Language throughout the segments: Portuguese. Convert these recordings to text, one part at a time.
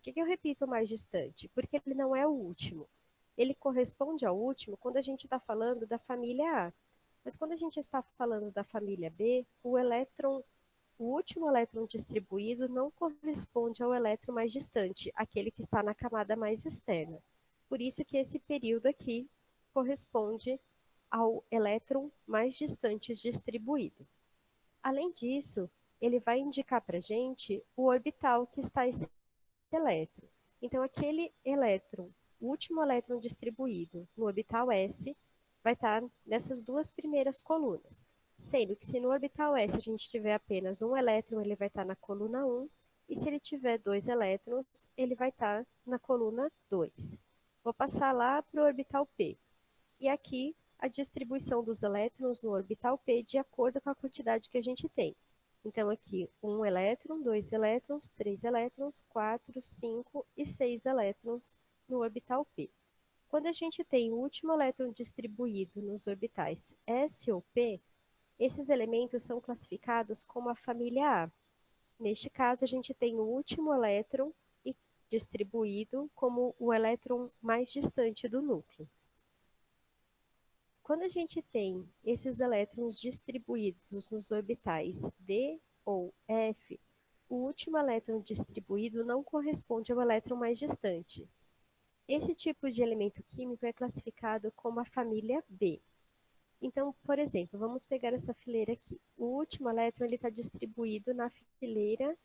que eu repito mais distante? Porque ele não é o último. Ele corresponde ao último quando a gente está falando da família A. Mas quando a gente está falando da família B, o último elétron distribuído não corresponde ao elétron mais distante, aquele que está na camada mais externa. Por isso que esse período aqui corresponde ao elétron mais distante distribuído. Além disso, ele vai indicar para a gente o orbital que está esse elétron. Então, aquele elétron, o último elétron distribuído no orbital S, vai estar nessas duas primeiras colunas. Sendo que se no orbital S a gente tiver apenas um elétron, ele vai estar na coluna 1, e se ele tiver dois elétrons, ele vai estar na coluna 2. Vou passar lá para o orbital P. E aqui a distribuição dos elétrons no orbital P de acordo com a quantidade que a gente tem. Então, aqui, 1 elétron, 2 elétrons, 3 elétrons, 4, 5 e 6 elétrons no orbital P. Quando a gente tem o último elétron distribuído nos orbitais S ou P, esses elementos são classificados como a família A. Neste caso, a gente tem o último elétron distribuído como o elétron mais distante do núcleo. Quando a gente tem esses elétrons distribuídos nos orbitais D ou F, o último elétron distribuído não corresponde ao elétron mais distante. Esse tipo de elemento químico é classificado como a família B. Então, por exemplo, vamos pegar essa fileira aqui. O último elétron está distribuído na fileira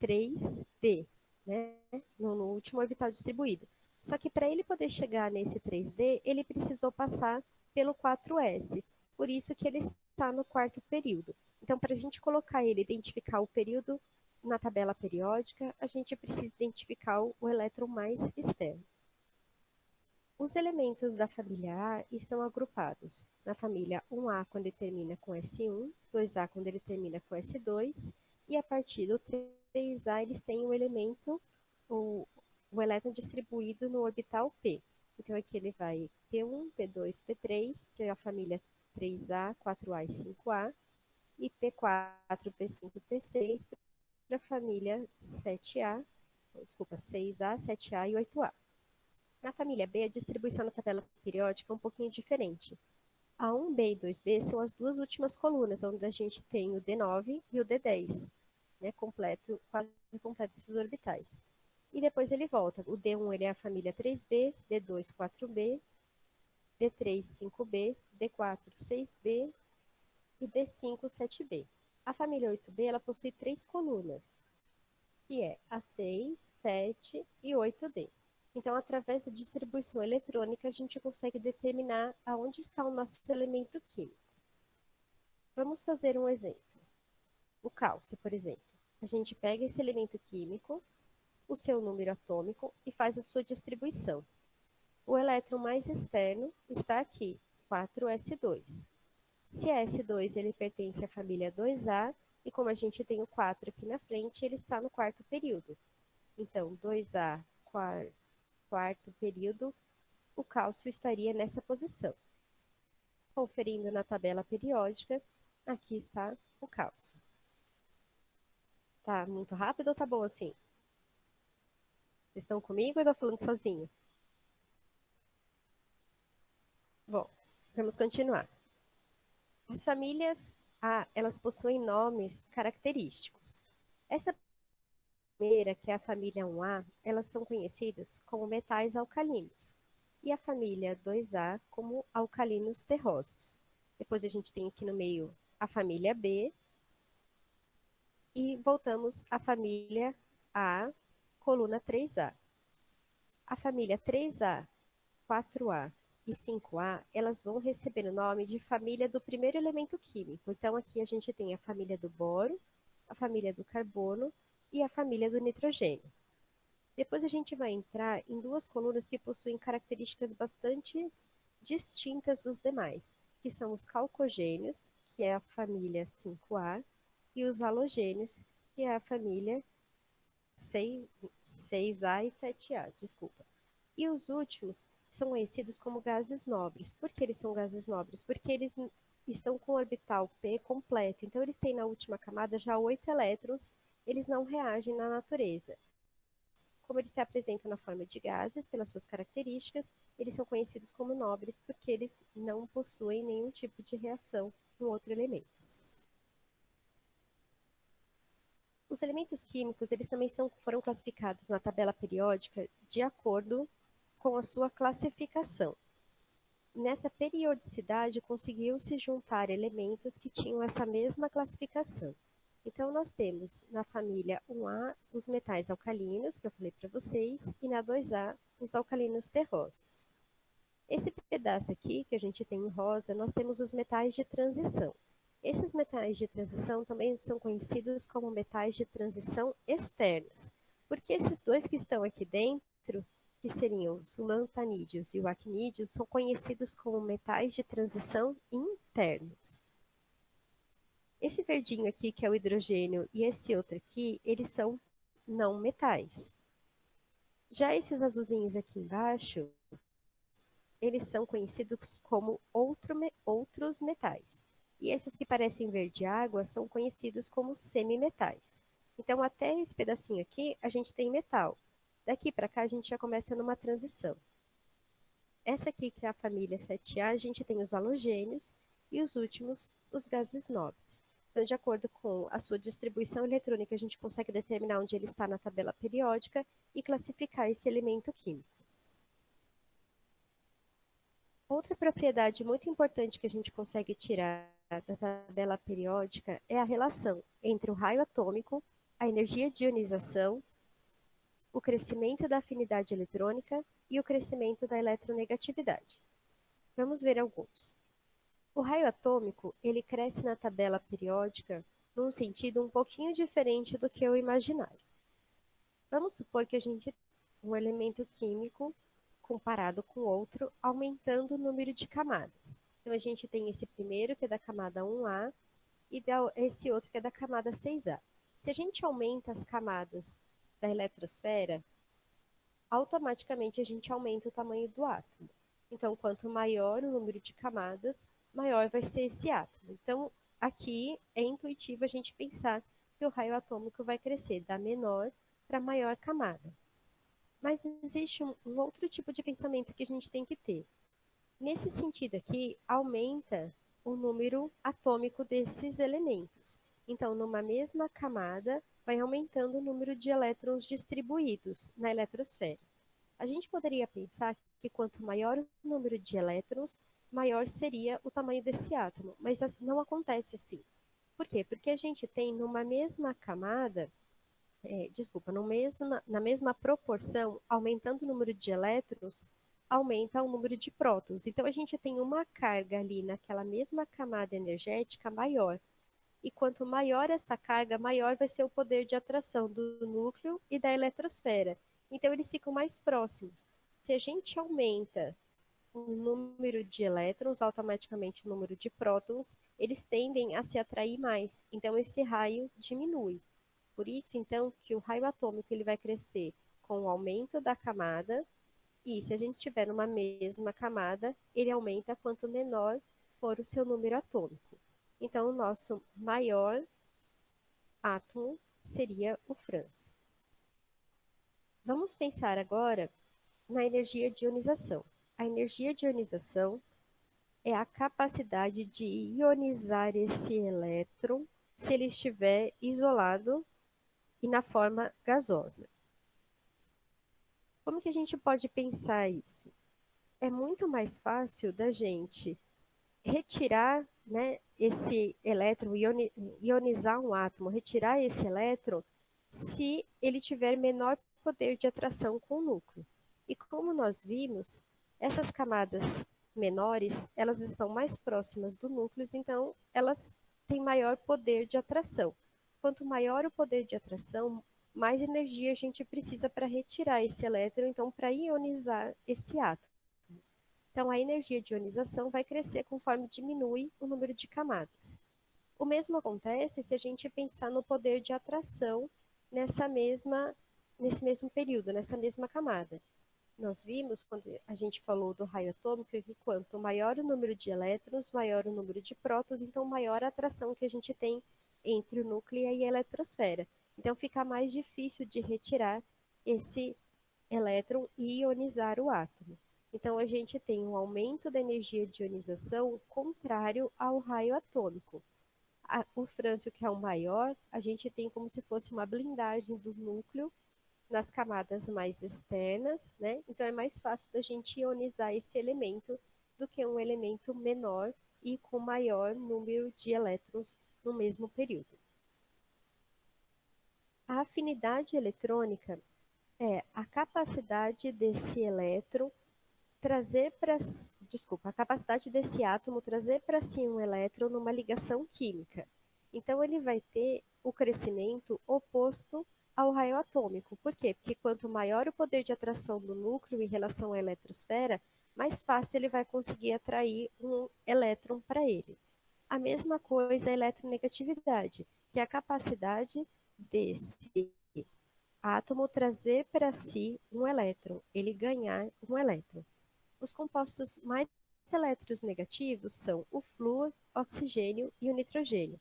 3D, né? no último orbital distribuído. Só que para ele poder chegar nesse 3D, ele precisou passar pelo 4S. Por isso que ele está no quarto período. Então, para a gente colocar ele, identificar o período na tabela periódica, a gente precisa identificar o elétron mais externo. Os elementos da família A estão agrupados na família 1A quando ele termina com S1, 2A quando ele termina com S2, e a partir do 3A eles têm o elemento, o elétron distribuído no orbital P. Então aqui ele vai P1, P2, P3, que é a família 3A, 4A e 5A, e P4, P5 e P6 para a família 7A, desculpa, 6A, 7A e 8A. Na família B, a distribuição na tabela periódica é um pouquinho diferente. A 1B e 2B são as duas últimas colunas, onde a gente tem o D9 e o D10, né, quase completo esses orbitais. E depois ele volta. O D1 ele é a família 3B, D2, 4B, D3, 5B, D4, 6B e D5, 7B. A família 8B ela possui três colunas, que é a 6, 7 e 8D. Então, através da distribuição eletrônica, a gente consegue determinar aonde está o nosso elemento químico. Vamos fazer um exemplo. O cálcio, por exemplo. A gente pega esse elemento químico, o seu número atômico e faz a sua distribuição. O elétron mais externo está aqui, 4s2. Se é S2 ele pertence à família 2A, e como a gente tem o 4 aqui na frente, ele está no quarto período. Então, 2A, quarto período, o cálcio estaria nessa posição. Conferindo na tabela periódica, aqui está o cálcio. Tá muito rápido ou tá bom assim? Vocês estão comigo ou eu tô falando sozinho? Bom, vamos continuar. As famílias A, elas possuem nomes característicos. Essa primeira, que é a família 1A, elas são conhecidas como metais alcalinos. E a família 2A como alcalinos terrosos. Depois a gente tem aqui no meio a família B. E voltamos à família A, coluna 3A. A família 3A, 4A e 5A, elas vão receber o nome de família do primeiro elemento químico. Então, aqui a gente tem a família do boro, a família do carbono e a família do nitrogênio. Depois a gente vai entrar em duas colunas que possuem características bastante distintas dos demais, que são os calcogênios, que é a família 5A, e os halogênios, que é a família 6A e 7A, desculpa. E os últimos são conhecidos como gases nobres. Por que eles são gases nobres? Porque eles estão com o orbital P completo. Então, eles têm na última camada já 8 elétrons, eles não reagem na natureza. Como Como eles se apresentam na forma de gases, pelas suas características, eles são conhecidos como nobres porque eles não possuem nenhum tipo de reação com outro elemento. Os elementos químicos, eles também foram classificados na tabela periódica de acordo com a sua classificação. Nessa periodicidade, conseguiu-se juntar elementos que tinham essa mesma classificação. Então, nós temos na família 1A os metais alcalinos, que eu falei para vocês, e na 2A os alcalinos terrosos. Esse pedaço aqui, que a gente tem em rosa, nós temos os metais de transição. Esses metais de transição também são conhecidos como metais de transição externos, porque esses dois que estão aqui dentro, que seriam os lantanídeos e o actinídeo, são conhecidos como metais de transição internos. Esse verdinho aqui, que é o hidrogênio, e esse outro aqui, eles são não metais. Já esses azulzinhos aqui embaixo, eles são conhecidos como outros metais. E esses que parecem verde água são conhecidos como semimetais. Então, até esse pedacinho aqui, a gente tem metal. Daqui para cá, a gente já começa numa transição. Essa aqui, que é a família 7A, a gente tem os halogênios e os últimos, os gases nobres. Então, de acordo com a sua distribuição eletrônica, a gente consegue determinar onde ele está na tabela periódica e classificar esse elemento químico. Outra propriedade muito importante que a gente consegue tirar da tabela periódica é a relação entre o raio atômico, a energia de ionização, o crescimento da afinidade eletrônica e o crescimento da eletronegatividade. Vamos ver alguns. O raio atômico, ele cresce na tabela periódica num sentido um pouquinho diferente do que o imaginário. Vamos supor que a gente um elemento químico comparado com outro, aumentando o número de camadas. Então, a gente tem esse primeiro, que é da camada 1A, e esse outro, que é da camada 6A. Se a gente aumenta as camadas da eletrosfera, automaticamente a gente aumenta o tamanho do átomo. Então, quanto maior o número de camadas, maior vai ser esse átomo. Então, aqui é intuitivo a gente pensar que o raio atômico vai crescer da menor para a maior camada. Mas existe um outro tipo de pensamento que a gente tem que ter. Nesse sentido aqui, aumenta o número atômico desses elementos. Então, numa mesma camada, vai aumentando o número de elétrons distribuídos na eletrosfera. A gente poderia pensar que quanto maior o número de elétrons, maior seria o tamanho desse átomo, mas não acontece assim. Por quê? Porque a gente tem numa mesma camada, na mesma proporção, aumentando o número de elétrons, aumenta o número de prótons. Então, a gente tem uma carga ali naquela mesma camada energética maior. E quanto maior essa carga, maior vai ser o poder de atração do núcleo e da eletrosfera. Então, eles ficam mais próximos. Se a gente aumenta o número de elétrons, automaticamente o número de prótons, eles tendem a se atrair mais. Então, esse raio diminui. Por isso, então, que o raio atômico ele vai crescer com o aumento da camada, e se a gente tiver numa mesma camada, ele aumenta quanto menor for o seu número atômico. Então, o nosso maior átomo seria o frâncio. Vamos pensar agora na energia de ionização. A energia de ionização é a capacidade de ionizar esse elétron se ele estiver isolado e na forma gasosa. Como que a gente pode pensar isso? É muito mais fácil da gente retirar, né, esse elétron, ionizar um átomo, retirar esse elétron, se ele tiver menor poder de atração com o núcleo. E como nós vimos, essas camadas menores, elas estão mais próximas do núcleo, então elas têm maior poder de atração. Quanto maior o poder de atração, mais energia a gente precisa para retirar esse elétron, então para ionizar esse átomo. Então, a energia de ionização vai crescer conforme diminui o número de camadas. O mesmo acontece se a gente pensar no poder de atração nesse mesmo período, nessa mesma camada. Nós vimos, quando a gente falou do raio atômico, que quanto maior o número de elétrons, maior o número de prótons, então maior a atração que a gente tem entre o núcleo e a eletrosfera. Então, fica mais difícil de retirar esse elétron e ionizar o átomo. Então, a gente tem um aumento da energia de ionização contrário ao raio atômico. O frâncio, que é o maior, a gente tem como se fosse uma blindagem do núcleo nas camadas mais externas, né? Então, é mais fácil da gente ionizar esse elemento do que um elemento menor e com maior número de elétrons no mesmo período. A afinidade eletrônica é a capacidade desse elétron trazer para, a capacidade desse átomo trazer para si um elétron numa ligação química. Então ele vai ter o crescimento oposto ao raio atômico. Por quê? Porque quanto maior o poder de atração do núcleo em relação à eletrosfera, mais fácil ele vai conseguir atrair um elétron para ele. A mesma coisa é a eletronegatividade, que é a capacidade desse átomo trazer para si um elétron, ele ganhar um elétron. Os compostos mais elétrons negativos são o flúor, oxigênio e o nitrogênio.